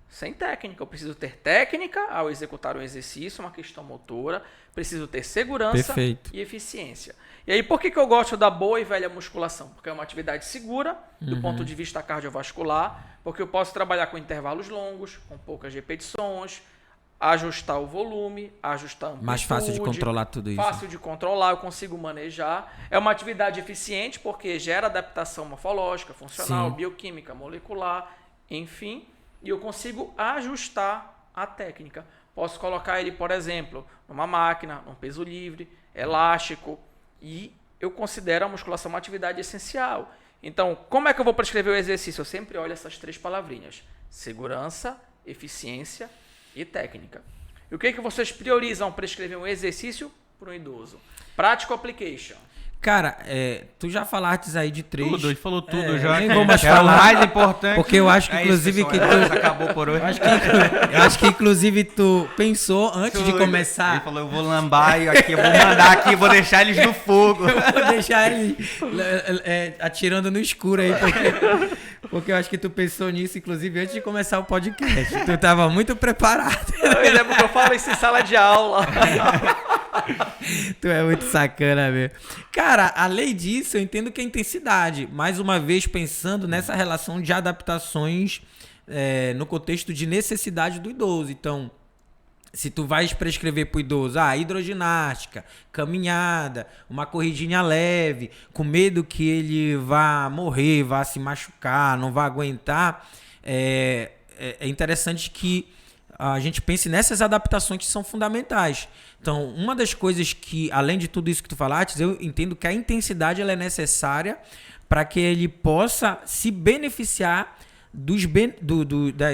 sem técnica. Eu preciso ter técnica ao executar um exercício, uma questão motora. Preciso ter segurança e eficiência. E aí, por que eu gosto da boa e velha musculação? Porque é uma atividade segura do ponto de vista cardiovascular, porque eu posso trabalhar com intervalos longos, com poucas repetições, ajustar o volume, ajustar a amplitude. Mais fácil de controlar tudo isso. Fácil de controlar, eu consigo manejar. É uma atividade eficiente porque gera adaptação morfológica, funcional, bioquímica, molecular, enfim. E eu consigo ajustar a técnica. Posso colocar ele, por exemplo, numa máquina, num peso livre, elástico. E eu considero a musculação uma atividade essencial. Então, como é que eu vou prescrever o exercício? Eu sempre olho essas 3 palavrinhas. Segurança, eficiência e técnica. E o que vocês priorizam prescrever um exercício para um idoso? Practical application. Cara, tu já falaste aí de 3. Tudo, ele falou tudo já. Nem vou mais falar. O mais importante. Porque eu acho que, inclusive, isso, pessoal, acabou por hoje. Eu acho que, inclusive, tu pensou antes de começar. Ele falou, eu vou lambar e aqui, eu vou mandar aqui, vou deixar eles no fogo. Eu vou deixar eles atirando no escuro aí, porque eu acho que tu pensou nisso, inclusive, antes de começar o podcast. Tu tava muito preparado. Eu lembro que eu falo isso em sala de aula. Tu é muito sacana, mesmo. Cara, além disso, eu entendo que é intensidade. Mais uma vez, pensando nessa relação de adaptações no contexto de necessidade do idoso. Então, se tu vais prescrever pro idoso, hidroginástica, caminhada, uma corridinha leve, com medo que ele vá morrer, vá se machucar, não vá aguentar, é interessante que a gente pense nessas adaptações que são fundamentais. Então, uma das coisas que, além de tudo isso que tu falaste, eu entendo que a intensidade ela é necessária para que ele possa se beneficiar dos benefícios.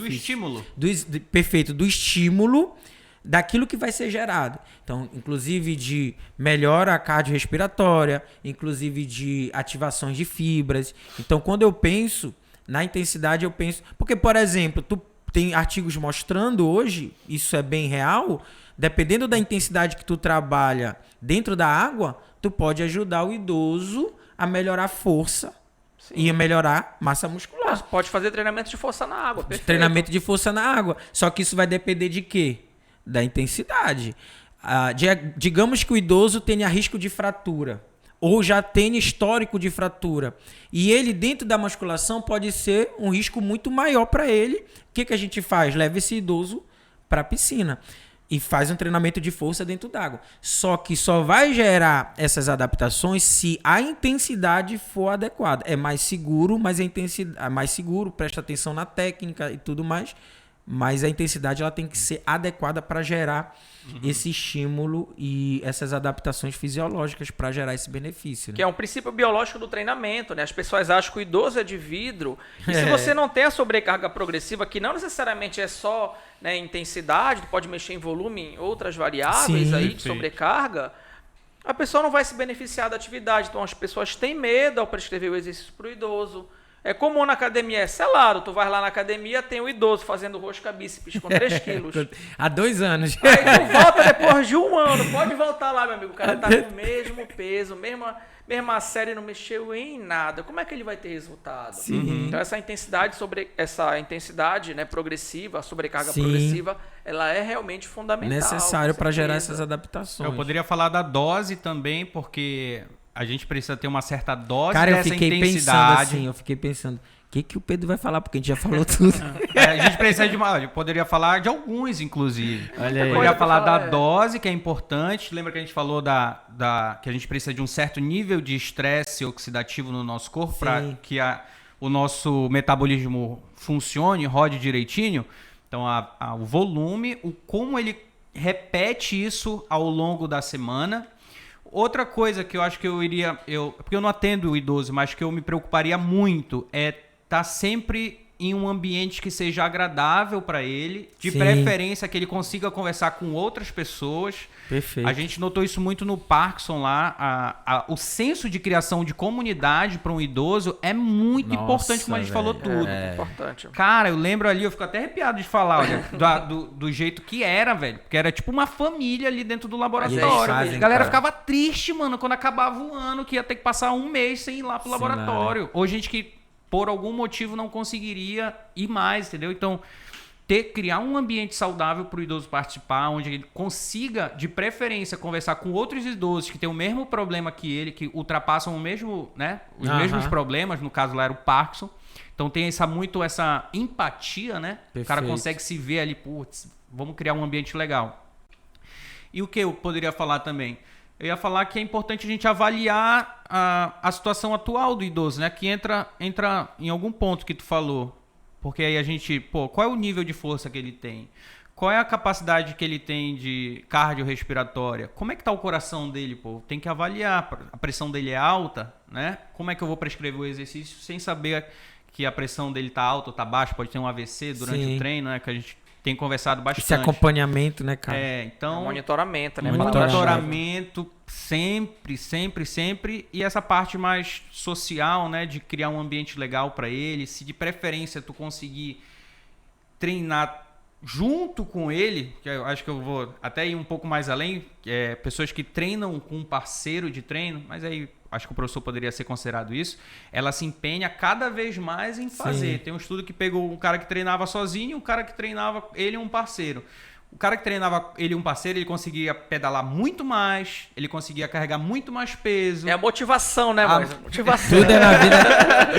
Do estímulo. Perfeito, do estímulo daquilo que vai ser gerado. Então, inclusive de melhora cardiorrespiratória, inclusive de ativações de fibras. Então, quando eu penso na intensidade, eu penso... Porque, por exemplo, tu tem artigos mostrando hoje, isso é bem real, dependendo da intensidade que tu trabalha dentro da água, tu pode ajudar o idoso a melhorar a força e a melhorar massa muscular. Pode fazer treinamento de força na água, perfeito. Treinamento de força na água. Só que isso vai depender de quê? Da intensidade. Digamos que o idoso tenha risco de fratura, ou já tem histórico de fratura. E ele, dentro da musculação, pode ser um risco muito maior para ele. O que a gente faz? Leva esse idoso para a piscina e faz um treinamento de força dentro d'água. Só que só vai gerar essas adaptações se a intensidade for adequada. É mais seguro, mas a intensidade é mais seguro, presta atenção na técnica e tudo mais. Mas a intensidade ela tem que ser adequada para gerar esse estímulo e essas adaptações fisiológicas para gerar esse benefício. Né? Que é um princípio biológico do treinamento, né? As pessoas acham que o idoso é de vidro. E se você não tem a sobrecarga progressiva, que não necessariamente é só, né, intensidade, tu pode mexer em volume, em outras variáveis de sobrecarga, a pessoa não vai se beneficiar da atividade. Então as pessoas têm medo ao prescrever o exercício para o idoso. É comum na academia, é selado. Tu vai lá na academia, tem o idoso fazendo rosca bíceps com 3 quilos. Há 2 anos. Aí tu volta depois de 1 ano. Pode voltar lá, meu amigo. O cara tá com o mesmo peso, mesma série, não mexeu em nada. Como é que ele vai ter resultado? Sim. Então essa intensidade, né, progressiva, a sobrecarga progressiva, ela é realmente fundamental. Necessário para gerar essas adaptações. Eu poderia falar da dose também, porque... A gente precisa ter uma certa dose eu dessa intensidade. fiquei pensando, o que o Pedro vai falar? Porque a gente já falou tudo. A gente precisa eu poderia falar de alguns, inclusive. Olha aí. Eu poderia falar da dose, que é importante. Lembra que a gente falou que a gente precisa de um certo nível de estresse oxidativo no nosso corpo para que o nosso metabolismo funcione, rode direitinho. Então, o volume, como ele repete isso ao longo da semana. Outra coisa que eu acho que porque eu não atendo o idoso, mas que eu me preocuparia muito é estar sempre em um ambiente que seja agradável para ele, de Sim. preferência que ele consiga conversar com outras pessoas. Perfeito. A gente notou isso muito no Parkinson lá. O senso de criação de comunidade para um idoso é muito Nossa, importante, como a gente falou velho. tudo. Importante. Cara, eu lembro ali, eu fico até arrepiado de falar, olha, do jeito que era, velho. Porque era tipo uma família ali dentro do laboratório. fazem, A galera cara. ficava triste, mano, quando acabava o ano, que ia ter que passar um mês sem ir lá pro Sim, laboratório. Ou gente que, por algum motivo, não conseguiria ir mais, entendeu? Então, criar um ambiente saudável para o idoso participar, onde ele consiga, de preferência, conversar com outros idosos que têm o mesmo problema que ele, que ultrapassam o mesmo, né, os mesmos problemas, no caso lá era o Parkinson. Então tem muito essa empatia, né? Perfeito. O cara consegue se ver ali, putz, vamos criar um ambiente legal. E o que eu poderia falar também? Eu ia falar que é importante a gente avaliar a situação atual do idoso, né? Que entra em algum ponto que tu falou. Porque aí a gente, qual é o nível de força que ele tem? Qual é a capacidade que ele tem de cardiorrespiratória? Como é que tá o coração dele, pô? Tem que avaliar. A pressão dele é alta, né? Como é que eu vou prescrever o exercício sem saber que a pressão dele tá alta ou tá baixa? Pode ter um AVC durante Sim. o treino, né? Que a gente tem conversado bastante. Esse acompanhamento, né, cara? Então... Monitoramento, né? Monitoramento sempre. E essa parte mais social, né? De criar um ambiente legal para ele. Se de preferência tu conseguir treinar junto com ele, que eu acho que eu vou até ir um pouco mais além, pessoas que treinam com um parceiro de treino, mas aí acho que o professor poderia ser considerado isso, ela se empenha cada vez mais em fazer. Tem um estudo que pegou um cara que treinava sozinho e um cara que treinava ele e um parceiro. O cara que treinava ele e um parceiro, ele conseguia pedalar muito mais, ele conseguia carregar muito mais peso. É a motivação, né, mano? Motivação.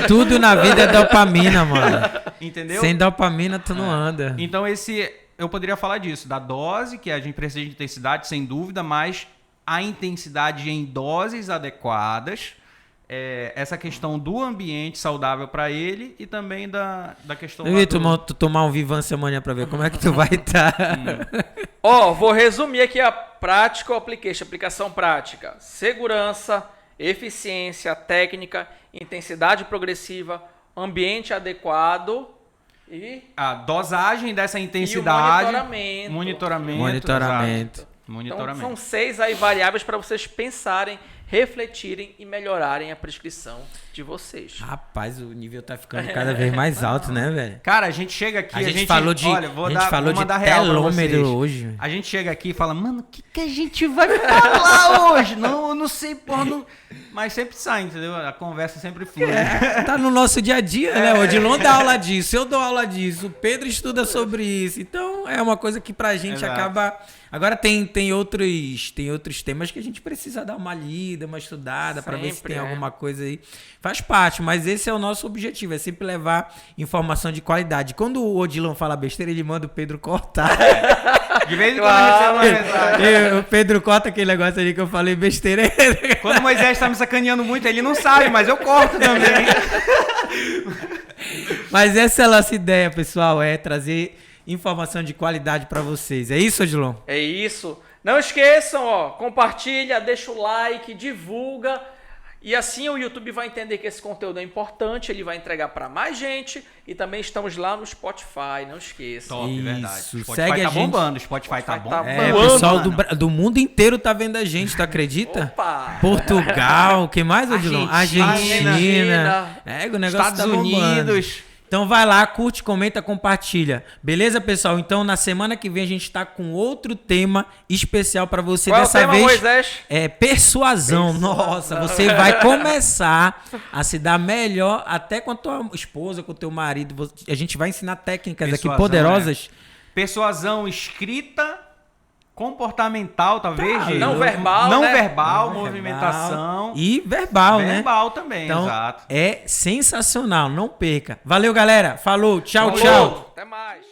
Tudo na vida é dopamina, mano. Entendeu? Sem dopamina tu não anda. Então eu poderia falar disso, da dose, que a gente precisa de intensidade, sem dúvida, mas a intensidade em doses adequadas, essa questão do ambiente saudável para ele e também da questão... Tu tomar um Vivan semana pra ver como é que tu vai estar. Vou resumir aqui a Practical Application, aplicação prática. Segurança, eficiência, técnica, intensidade progressiva, ambiente adequado e... a dosagem dessa intensidade... E o monitoramento. Então, são 6 aí variáveis para vocês pensarem, refletirem e melhorarem a prescrição de vocês. Rapaz, o nível tá ficando cada vez mais alto, né, velho? Cara, a gente chega aqui... A gente falou de telômero hoje. A gente chega aqui e fala, mano, o que a gente vai falar hoje? Não, eu não sei, porra. Não... Mas sempre sai, entendeu? A conversa sempre flui. Tá no nosso dia a dia, né? O Odilon dá aula disso, eu dou aula disso, o Pedro estuda sobre isso. Então, é uma coisa que pra gente acaba... Agora tem outros temas que a gente precisa dar uma lida, uma estudada para ver se tem alguma coisa aí. Faz parte, mas esse é o nosso objetivo, é sempre levar informação de qualidade. Quando o Odilon fala besteira, ele manda o Pedro cortar. De vez em quando eu recebo uma mensagem. O Pedro corta aquele negócio ali que eu falei besteira. Quando o Moisés tá me sacaneando muito, ele não sabe, mas eu corto também. Mas essa é a nossa ideia, pessoal, é trazer informação de qualidade para vocês. É isso, Odilon? É isso. Não esqueçam, compartilha, deixa o like, divulga. E assim o YouTube vai entender que esse conteúdo é importante, ele vai entregar para mais gente. E também estamos lá no Spotify, não esqueçam. Top, isso. verdade. Spotify Segue tá a gente. bombando, Spotify tá bom. O pessoal do mundo inteiro tá vendo a gente, tu acredita? Opa! Portugal, que mais, Odilon? Argentina. O negócio Estados tá bombando. Unidos. Então vai lá, curte, comenta, compartilha. Beleza, pessoal? Então na semana que vem a gente tá com outro tema especial para você. Qual Dessa é o tema, vez Moisés? é persuasão. Nossa, você vai começar a se dar melhor até com a tua esposa, com o teu marido. A gente vai ensinar técnicas aqui poderosas. Persuasão escrita, comportamental, talvez. Não verbal, não né? verbal, movimentação. E verbal, né? Verbal também, Então, exato. é sensacional, não perca. Valeu, galera. Falou, tchau, Falou. tchau. Até mais.